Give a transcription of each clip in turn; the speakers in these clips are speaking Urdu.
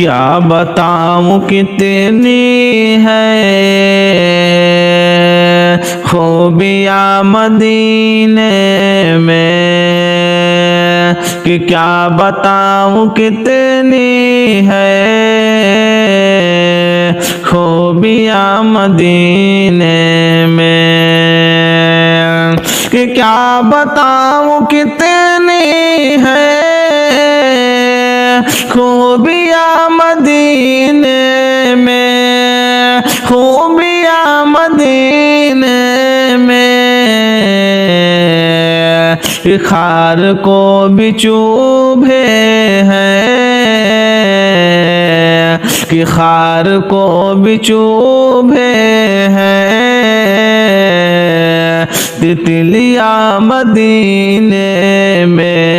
کیا بتاؤں کتنی ہے خوبیاں مدینے میں، کہ کیا بتاؤں کتنی ہے خوبیاں مدینے میں، کہ کیا بتاؤں کتنی ہے خوبیاں مدینے میں، خوبیاں مدینے میں، خار کو بھی چوبھے ہیں، کہ خار کو بھی چوبھے ہیں تتلیاں مدینے میں،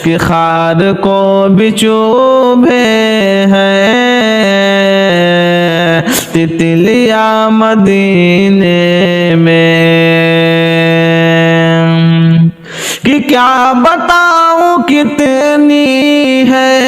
کہ خار کو بھی چوبھے ہیں تتلیاں مدینے میں، کہ کیا بتاؤں کتنی ہے،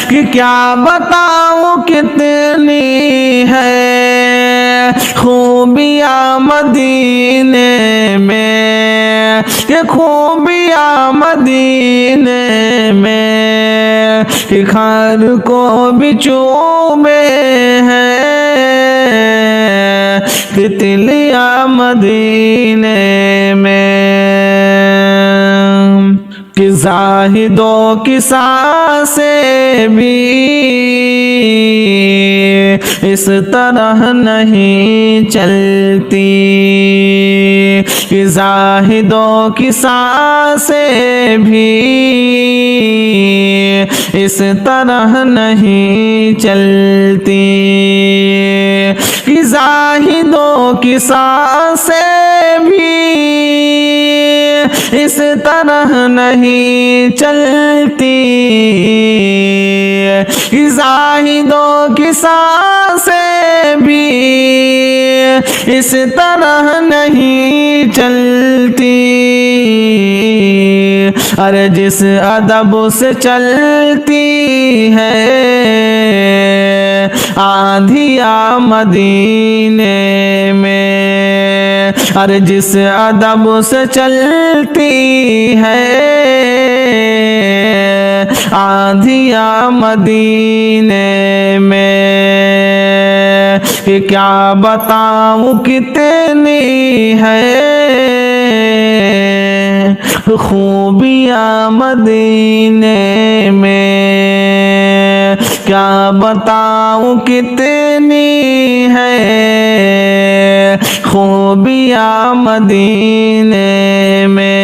کہ کیا بتاؤں کتنی ہے خوبیاں مدینے میں، کہ خوبیاں مدینے میں، کہ خار کو بھی چوبے ہیں تتلیاں مدینے میں، کہ زاہدوں کی سانسیں بھی اس طرح نہیں چلتی، کہ زاہدوں کی سانسیں بھی اس طرح نہیں چلتی، کہ زاہدوں کی سانسیں بھی اس طرح نہیں چلتی، کہ زاہدوں کی سانسیں بھی اس طرح نہیں چلتی، ارے جس ادب سے چلتی ہے آندھیاں مدینے میں، ارے جس ادب سے چلتی ہے آندھیاں مدینے میں، کہ کیا بتاؤں کتنی ہے خوبیاں مدینے میں، کیا بتاؤں کتنی ہے خوبیاں مدینے میں۔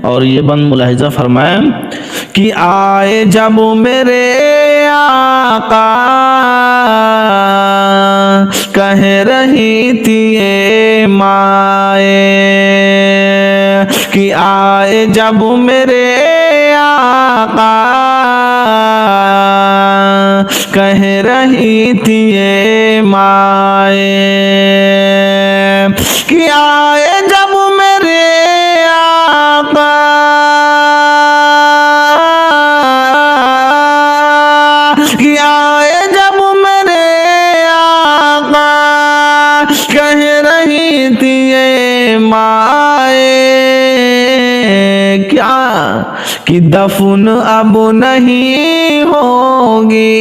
اور یہ بند ملاحظہ فرمائیں کہ آئے جب میرے آقا کہہ رہی تھی اے مائے، کہ آئے جب میرے آقا کہہ رہی تھی اے مائے، کہ آئے جب میرے آقا کہ آئے جب میرے آقا کہہ رہی تھی اے مائے، کیا کہ دفن اب نہیں ہوگی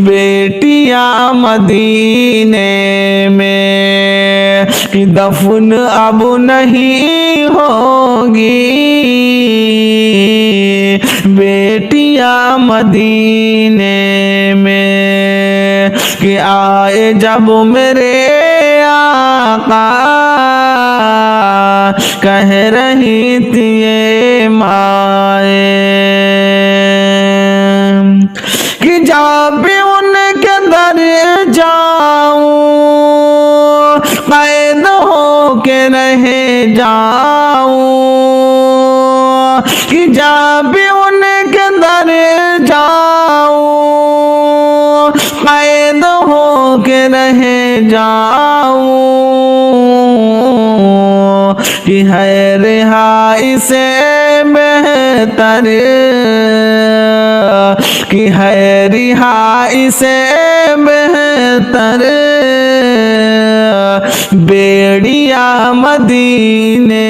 بیٹیاں مدینے میں، کہ دفن اب نہیں ہوگی بیٹیاں مدینے میں، کہ آئے جب میرے آقا کہہ رہی تھی اے مائے، کہ جب بھی ان کے در جاؤں قید ہو کے رہ جاؤں، کہ جب بھی ان کے در جاؤں قید ہو کے رہ جاؤں، کہ ہے رہائی سے بہتر کہ ہے رہائی سے بہتر بیڑیا مدینے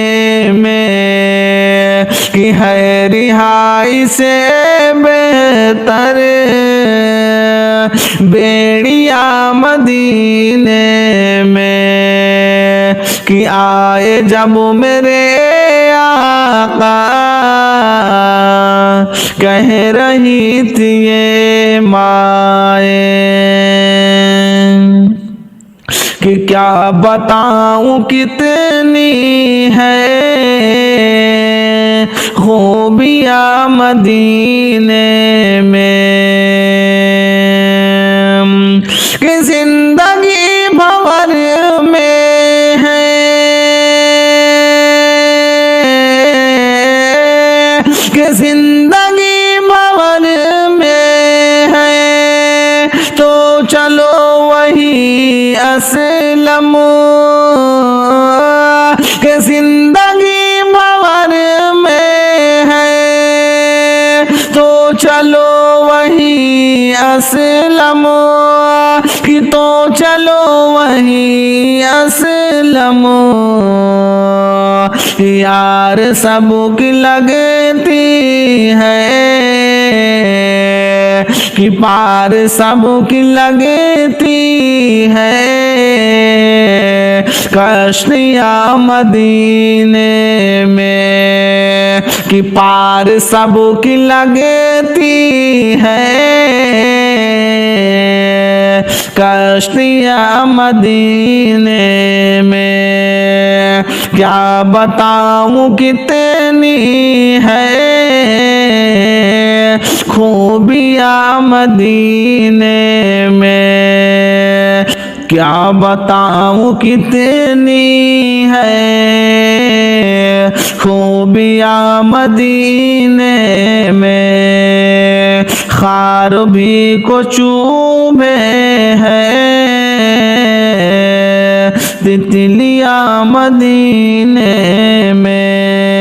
میں کہ ہے رہائی سے بہتر بیڑیا مدینے میں کہ آئے جب میرے آقا کہہ رہی تھی یہ مائیں کہ کیا بتاؤں کتنی ہے خوبیاں مدینے میں کہ زندگی بھر میں ہے کہ زندگی بھر میں ہے تو چلو وہی اسلم کہ زندگی بھر میں ہے تو چلو وہی اسلم کہ تو چلو وہی اسلم یار سب کی لگتی ہے کہ پار سب کی لگتی ہے کشتیاں مدینے میں کہ پار سب کی لگتی ہے کشتیاں مدینے میں کیا بتاؤں کتنی ہے خوبیاں مدینے میں کیا بتاؤں کتنی ہے خوبیاں مدینے میں خار بھی کو چوبے ہے تتلیاں مدینے میں